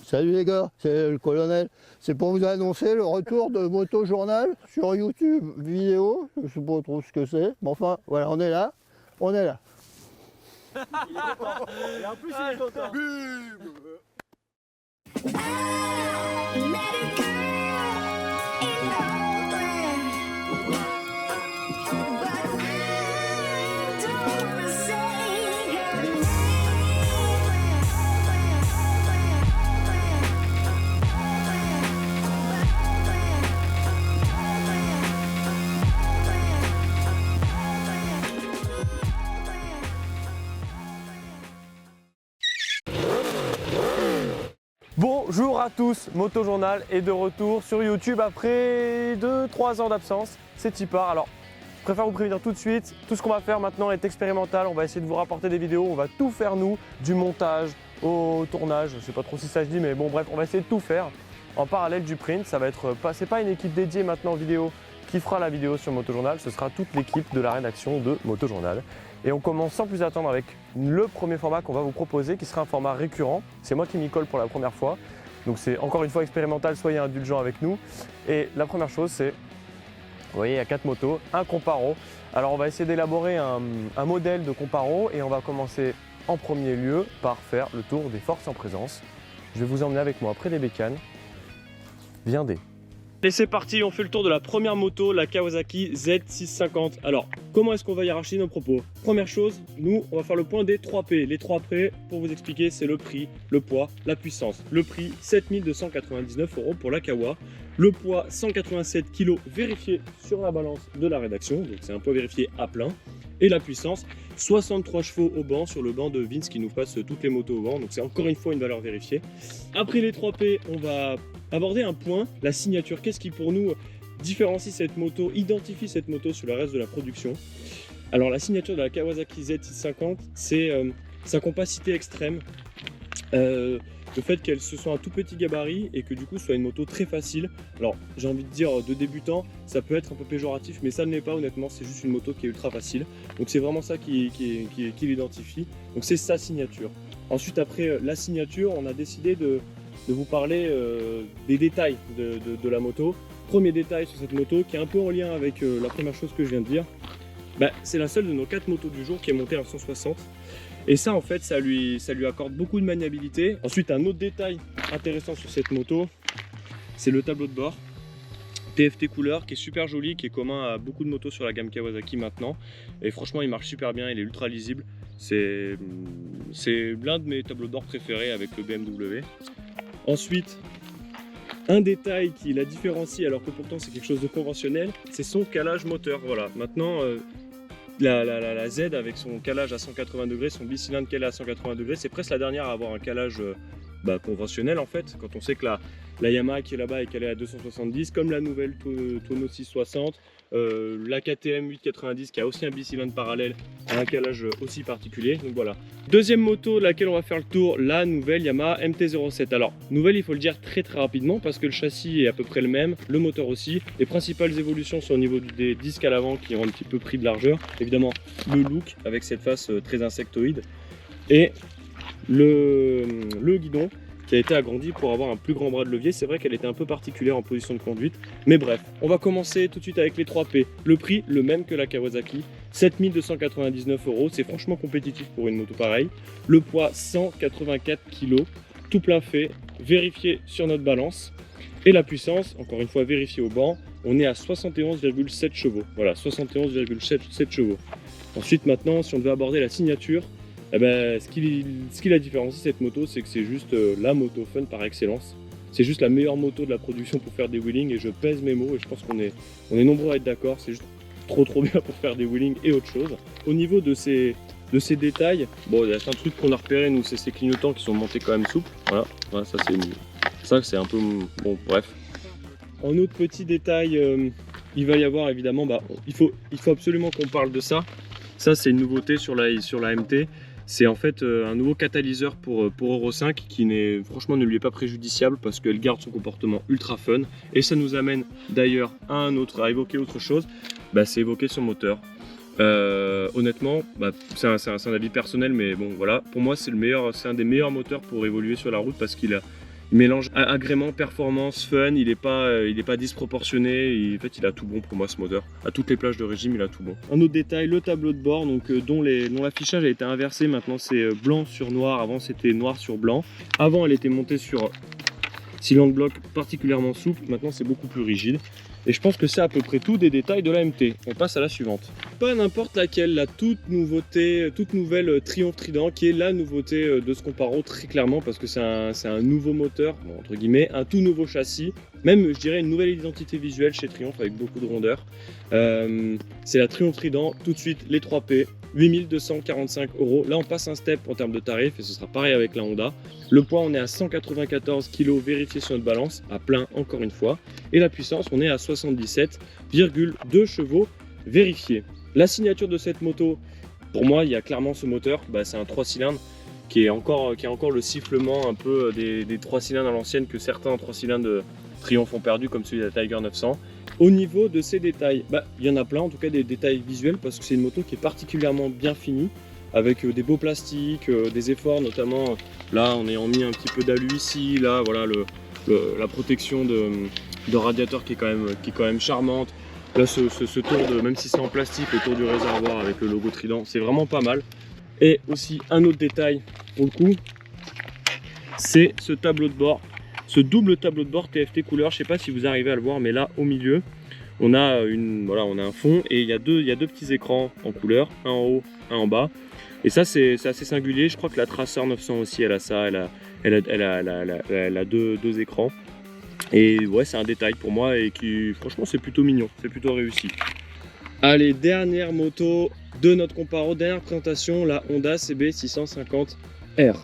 Salut les gars, c'est le colonel. C'est pour vous annoncer le retour de Moto Journal sur YouTube vidéo. Je sais pas trop ce que c'est, mais enfin voilà, on est là. On est là. Il est content. Et en plus, il est content. Bonjour à tous, Moto Journal est de retour sur YouTube après 2-3 ans d'absence. C'est Tipar. Alors, je préfère vous prévenir tout de suite, tout ce qu'on va faire maintenant est expérimental. On va essayer de vous rapporter des vidéos, on va tout faire nous, du montage au tournage. Je sais pas trop si ça se dit, mais bon bref, on va essayer de tout faire en parallèle du print. Ça va être c'est pas une équipe dédiée maintenant vidéo qui fera la vidéo sur Moto Journal, ce sera toute l'équipe de la rédaction de Moto Journal. Et on commence sans plus attendre avec le premier format qu'on va vous proposer, qui sera un format récurrent. C'est moi qui m'y colle pour la première fois. Donc c'est encore une fois expérimental, soyez indulgents avec nous. Et la première chose, c'est, vous voyez, il y a 4 motos, un comparo. Alors on va essayer d'élaborer un modèle de comparo et on va commencer en premier lieu par faire le tour des forces en présence. Je vais vous emmener avec moi près des bécanes. Viendez. Et c'est parti, on fait le tour de la première moto, la Kawasaki Z650. Alors, comment est-ce qu'on va hiérarchiser nos propos? Première chose, nous, on va faire le point des 3 P. Les 3 P, pour vous expliquer, c'est le prix, le poids, la puissance. Le prix, 7 299 € pour la Kawa. Le poids, 187 kg vérifié sur la balance de la rédaction. Donc c'est un poids vérifié à plein. Et la puissance, 63 chevaux au banc sur le banc de Vince qui nous passe toutes les motos au banc. Donc c'est encore une fois une valeur vérifiée. Après les 3 P, on va aborder un point, la signature. Qu'est-ce qui pour nous différencie cette moto, identifie cette moto sur le reste de la production? Alors la signature de la Kawasaki Z650, c'est sa compacité extrême. Le fait qu'elle se soit un tout petit gabarit et que du coup ce soit une moto très facile. Alors j'ai envie de dire de débutant, ça peut être un peu péjoratif, mais ça ne l'est pas honnêtement, c'est juste une moto qui est ultra facile. Donc c'est vraiment ça qui l'identifie. Donc c'est sa signature. Ensuite après la signature, on a décidé de vous parler des détails de la moto. Premier détail sur cette moto qui est un peu en lien avec la première chose que je viens de dire. C'est la seule de nos 4 motos du jour qui est montée à 160. Et ça en fait ça lui accorde beaucoup de maniabilité. Ensuite un autre détail intéressant sur cette moto, c'est le tableau de bord TFT couleur qui est super joli, qui est commun à beaucoup de motos sur la gamme Kawasaki maintenant. Et franchement il marche super bien, il est ultra lisible. C'est l'un de mes tableaux de bord préférés avec le BMW. Ensuite, un détail qui la différencie alors que pourtant c'est quelque chose de conventionnel, c'est son calage moteur. Voilà, maintenant la Z avec son calage à 180 degrés, son bicylindre calé à 180 degrés, c'est presque la dernière à avoir un calage conventionnel en fait. Quand on sait que la Yamaha qui est là-bas est calée à 270, comme la nouvelle Tono 660, la KTM 890 qui a aussi un bicylindre parallèle à un calage aussi particulier. Donc voilà. Deuxième moto de laquelle on va faire le tour, la nouvelle Yamaha MT-07. Alors nouvelle, il faut le dire très rapidement parce que le châssis est à peu près le même, le moteur aussi. Les principales évolutions sont au niveau des disques à l'avant qui ont un petit peu pris de largeur. Évidemment le look avec cette face très insectoïde et le guidon qui a été agrandi pour avoir un plus grand bras de levier. C'est vrai qu'elle était un peu particulière en position de conduite, mais bref, on va commencer tout de suite avec les 3 P. Le prix, le même que la Kawasaki, 7 299 €, c'est franchement compétitif pour une moto pareille. Le poids, 184 kg, tout plein fait, vérifié sur notre balance. Et la puissance, encore une fois vérifiée au banc, on est à 71,7 chevaux. Voilà, 71,7 chevaux. Ensuite maintenant, si on devait aborder la signature, ce qui la différencie cette moto, c'est que c'est juste la moto fun par excellence. C'est juste la meilleure moto de la production pour faire des wheelings et je pèse mes mots et je pense qu'on est nombreux à être d'accord. C'est juste trop bien pour faire des wheelings et autre chose. Au niveau de ces détails, bon, il y a un truc qu'on a repéré nous, c'est ces clignotants qui sont montés quand même souples. Voilà, ça c'est un peu bon, bref. En autre petit détail, il va y avoir évidemment, il faut absolument qu'on parle de ça. Ça c'est une nouveauté sur la MT. C'est en fait un nouveau catalyseur pour Euro 5 qui franchement ne lui est pas préjudiciable parce qu'elle garde son comportement ultra fun. Et ça nous amène d'ailleurs à évoquer autre chose, c'est évoquer son moteur. Honnêtement, bah, c'est un avis personnel, mais bon voilà, pour moi c'est un des meilleurs moteurs pour évoluer sur la route parce qu'il mélange agrément, performance, fun, il est pas disproportionné, en fait il a tout bon pour moi ce moteur. À toutes les plages de régime il a tout bon. Un autre détail, le tableau de bord donc, dont l'affichage a été inversé, maintenant c'est blanc sur noir, avant c'était noir sur blanc. Avant elle était montée sur cylindre bloc particulièrement souple, maintenant c'est beaucoup plus rigide. Et je pense que c'est à peu près tout des détails de la MT. On passe à la suivante. Pas n'importe laquelle, la toute nouvelle Triumph Trident, qui est la nouveauté de ce Comparo très clairement, parce que c'est un nouveau moteur, bon, entre guillemets, un tout nouveau châssis, même je dirais une nouvelle identité visuelle chez Triumph avec beaucoup de rondeur. C'est la Triumph Trident, tout de suite les 3P, 8245 €. Là on passe un step en termes de tarifs et ce sera pareil avec la Honda. Le poids on est à 194 kg vérifié sur notre balance, à plein encore une fois. Et la puissance on est à 77,2 chevaux vérifié. La signature de cette moto, pour moi il y a clairement ce moteur, c'est un 3 cylindres qui a encore le sifflement un peu des 3 cylindres à l'ancienne que certains 3 cylindres de Triumph ont perdu comme celui de la Tiger 900. Au niveau de ces détails, il y en a plein, en tout cas des détails visuels parce que c'est une moto qui est particulièrement bien finie avec des beaux plastiques, des efforts notamment, là on a mis un petit peu d'alu ici, là voilà la protection de radiateur qui est quand même charmante. Là ce tour de, même si c'est en plastique, le tour du réservoir avec le logo Trident, c'est vraiment pas mal. Et aussi un autre détail pour le coup, c'est ce tableau de bord. Ce double tableau de bord TFT couleur, je sais pas si vous arrivez à le voir, mais là au milieu, on a un fond et il y a deux petits écrans en couleur, un en haut, un en bas. Et ça c'est assez singulier. Je crois que la Tracer 900 aussi, elle a ça, elle a deux écrans. Et ouais, c'est un détail pour moi et qui, franchement, c'est plutôt mignon, c'est plutôt réussi. Allez, dernière moto de notre Comparo, dernière présentation, la Honda CB650.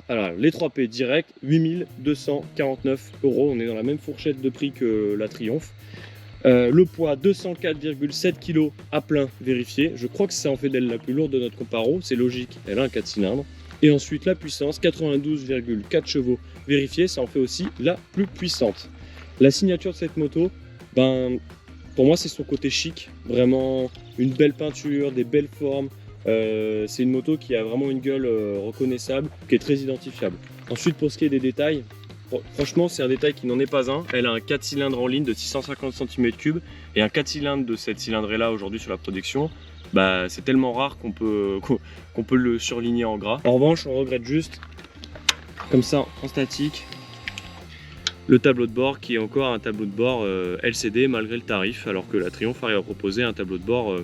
Alors les 3P direct, 8249 €, on est dans la même fourchette de prix que la Triumph. Le poids 204,7 kg à plein vérifié, je crois que ça en fait d'elle la plus lourde de notre Comparo, c'est logique, elle a un 4 cylindres. Et ensuite la puissance, 92,4 chevaux vérifié, ça en fait aussi la plus puissante. La signature de cette moto, pour moi c'est son côté chic, vraiment une belle peinture, des belles formes. C'est une moto qui a vraiment une gueule reconnaissable, qui est très identifiable. Ensuite pour ce qui est des détails, franchement c'est un détail qui n'en est pas un. Elle a un 4 cylindres en ligne de 650 cm3 et un 4 cylindres de cette cylindrée là aujourd'hui sur la production. C'est tellement rare qu'on peut le surligner en gras. En revanche on regrette juste, comme ça en statique, le tableau de bord qui est encore un tableau de bord LCD malgré le tarif, alors que la Triumph arrive à proposer un tableau de bord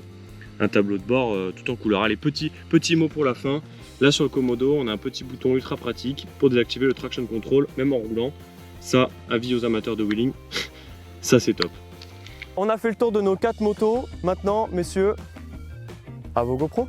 tout en couleur. Allez, petit mot pour la fin. Là sur le Komodo, on a un petit bouton ultra pratique pour désactiver le traction control, même en roulant. Ça, avis aux amateurs de wheeling, ça c'est top. On a fait le tour de nos 4 motos. Maintenant, messieurs, à vos GoPro.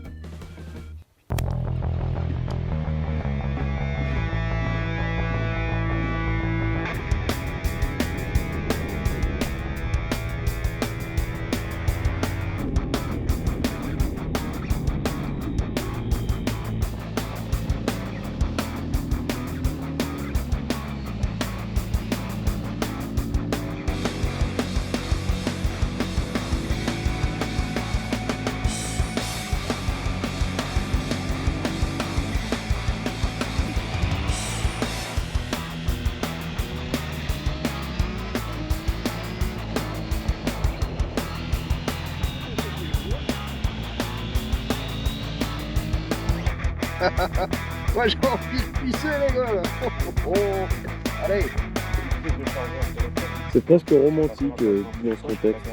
Moi j'ai envie de pisser les gars là. Allez. C'est presque romantique dans ce contexte.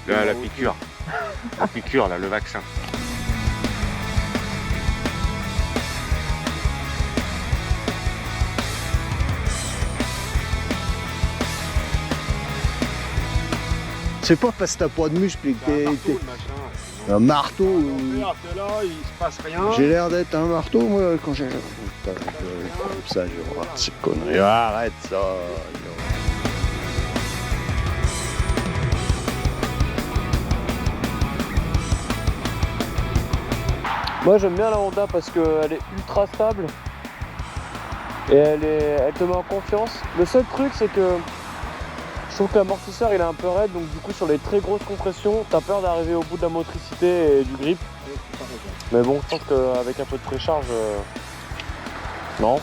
La piqûre. La piqûre là, le vaccin. C'est pas parce que t'as pas de muscle et que t'es un marteau. T'es là, il se passe rien. J'ai l'air d'être un marteau moi quand j'ai. Putain, comme ça, je rate ces conneries. Arrête ça. Moi j'aime bien la Honda parce qu'elle est ultra stable et elle te met en confiance. Le seul truc c'est que je trouve que l'amortisseur il est un peu raide, donc du coup sur les très grosses compressions t'as peur d'arriver au bout de la motricité et du grip. Mais bon, je pense qu'avec un peu de précharge, non.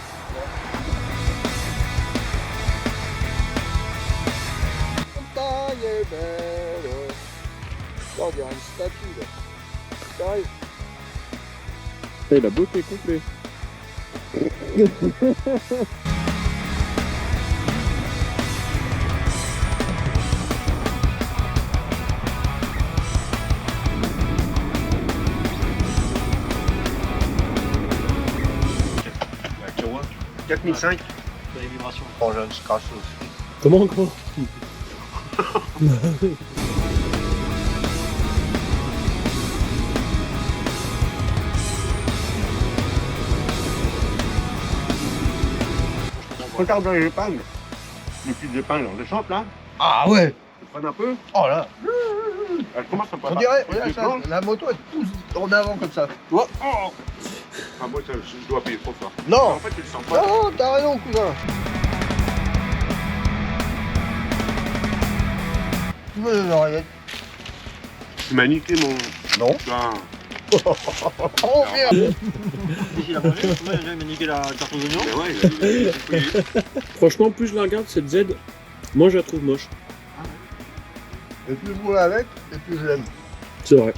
Montagne est belle. Là, on dirait une statue là. Carré. Et la beauté est complète. La Kawa, 4005. Les vibrations. Engin de crasse aussi. Comment Regarde dans les épingles. Les petites épingles, on les chante là. Ah ouais. Tu prends un peu. Oh là. Elle commence à On dirait, regarde ça, la moto elle pousse en avant comme ça. Tu vois? Oh ah, moi, je dois payer trop fort. Non. En fait, tu le sens pas. Non, t'as raison, cousin. Tu veux les oreillettes? Tu m'as niqué mon. Non. Putain. Oh merde. Ici, il a mangé. Moi, il m'a niqué la tarte aux oignons. Mais ouais, il a fouillé. Franchement, plus je la regarde, cette Z, moi je la trouve moche. Et plus je roule avec, et plus je l'aime. C'est vrai.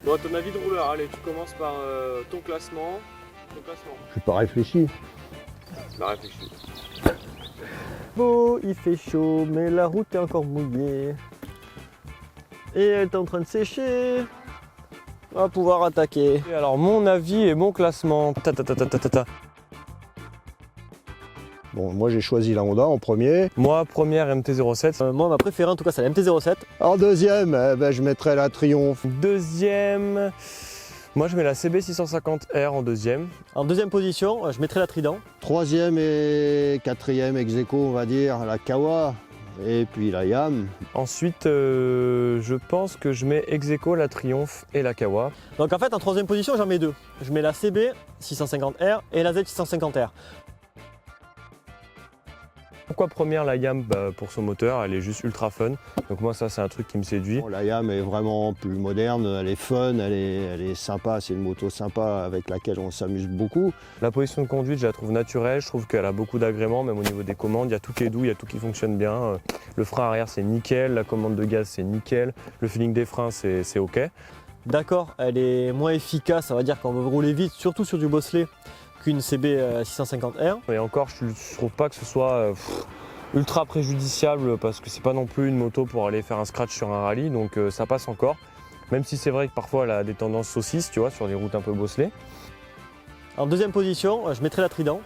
Bon, à ton avis de rouleur, allez, tu commences par ton classement. Je suis pas réfléchi. Bah, réfléchis. Beau, il fait chaud, mais la route est encore mouillée. Et elle est en train de sécher. On va pouvoir attaquer. Et alors, mon avis et mon classement. Bon, moi j'ai choisi la Honda en premier. Moi, première MT-07. Moi, ma préférée, en tout cas, c'est la MT-07. En deuxième, je mettrais la Triumph. Deuxième. Moi, je mets la CB650R en deuxième. En deuxième position, je mettrai la Trident. Troisième et quatrième ex aequo, on va dire, la Kawa. Et puis la Yam. Ensuite, je pense que je mets ex aequo la Triumph et la Kawa. Donc en fait, en troisième position, j'en mets deux. Je mets la CB650R et la Z650R. Pourquoi première la Yam? Pour son moteur, elle est juste ultra fun. Donc moi, ça, c'est un truc qui me séduit. Bon, la Yam est vraiment plus moderne, elle est fun, elle est sympa, c'est une moto sympa avec laquelle on s'amuse beaucoup. La position de conduite, je la trouve naturelle. Je trouve qu'elle a beaucoup d'agréments, même au niveau des commandes. Il y a tout qui est doux, il y a tout qui fonctionne bien. Le frein arrière, c'est nickel. La commande de gaz, c'est nickel. Le feeling des freins, c'est OK. D'accord, elle est moins efficace, ça va dire qu'on veut rouler vite, surtout sur du bosselet, qu'une CB650R. Et encore, je trouve pas que ce soit ultra préjudiciable parce que c'est pas non plus une moto pour aller faire un scratch sur un rallye, donc ça passe encore. Même si c'est vrai que parfois elle a des tendances saucisses, tu vois, sur les routes un peu bosselées. En deuxième position, je mettrai la Trident.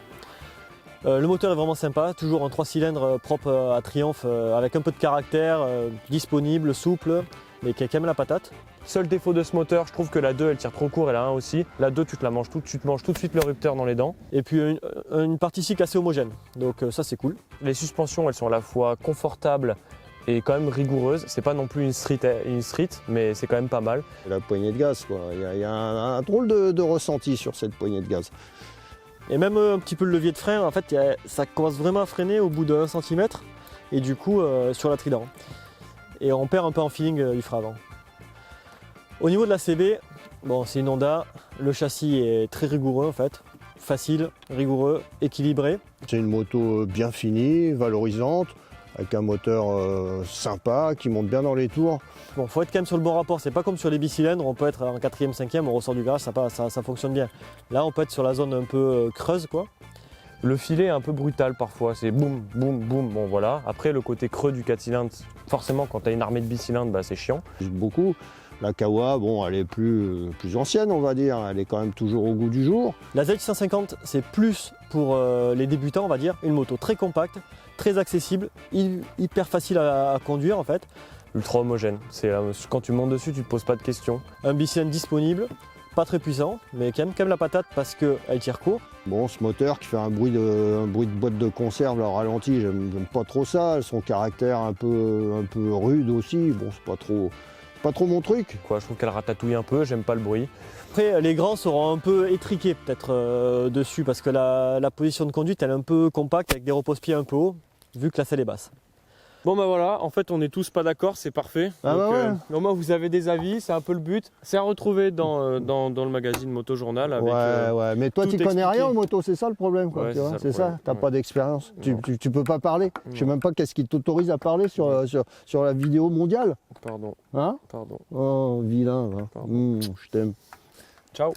Le moteur est vraiment sympa, toujours en 3 cylindres propre à Triumph, avec un peu de caractère, disponible, souple, mais qui a quand même la patate. Seul défaut de ce moteur, je trouve que la 2 elle tire trop court et la 1 aussi. La 2 tu te manges tout de suite le rupteur dans les dents. Et puis une partie cycle assez homogène, donc ça c'est cool. Les suspensions elles sont à la fois confortables et quand même rigoureuses. C'est pas non plus une street, mais c'est quand même pas mal. La poignée de gaz, quoi. Il y a un drôle de ressenti sur cette poignée de gaz. Et même un petit peu le levier de frein, en fait ça commence vraiment à freiner au bout de 1 cm et du coup sur la Trident. Et on perd un peu en feeling du frein avant. Au niveau de la CB, bon, c'est une Honda, le châssis est très rigoureux en fait, facile, rigoureux, équilibré. C'est une moto bien finie, valorisante, avec un moteur sympa qui monte bien dans les tours. Bon, faut être quand même sur le bon rapport, c'est pas comme sur les bicylindres, on peut être en 4e, 5e, on ressort du garage, ça fonctionne bien. Là, on peut être sur la zone un peu creuse, quoi. Le filet est un peu brutal parfois, c'est boum, boum, boum, bon voilà. Après, le côté creux du 4 cylindres, forcément, quand tu as une armée de bicylindres, bah, c'est chiant. Beaucoup. La Kawa, bon, elle est plus ancienne, on va dire. Elle est quand même toujours au goût du jour. La Z650, c'est plus pour les débutants, on va dire. Une moto très compacte, très accessible, hyper facile à conduire en fait. ultra homogène. Quand tu montes dessus, tu te poses pas de questions. Un bicylindre disponible, pas très puissant, mais quand même la patate parce qu'elle tire court. Bon, ce moteur qui fait un bruit de boîte de conserve, le ralenti, j'aime pas trop ça. Son caractère un peu rude aussi, bon, c'est pas trop mon truc. Quoi, je trouve qu'elle ratatouille un peu, j'aime pas le bruit. Après, les grands seront un peu étriqués peut-être dessus parce que la position de conduite elle est un peu compacte avec des repose-pieds un peu hauts, vu que la selle est basse. Bon bah voilà, en fait on est tous pas d'accord, c'est parfait. Ah bah ouais. Au moins vous avez des avis, c'est un peu le but. C'est à retrouver dans le magazine Moto Journal. Avec, ouais, mais toi tout tu connais expliqué. rien en moto, c'est ça le problème, quoi, Ouais, tu c'est vois, ça c'est le ça, problème, t'as ouais. pas d'expérience, Non. tu peux pas parler. Je sais Non. même pas qu'est-ce qui t'autorise à parler sur la vidéo mondiale. Pardon, Hein? pardon. Oh, vilain, va. Pardon. Je t'aime. Ciao.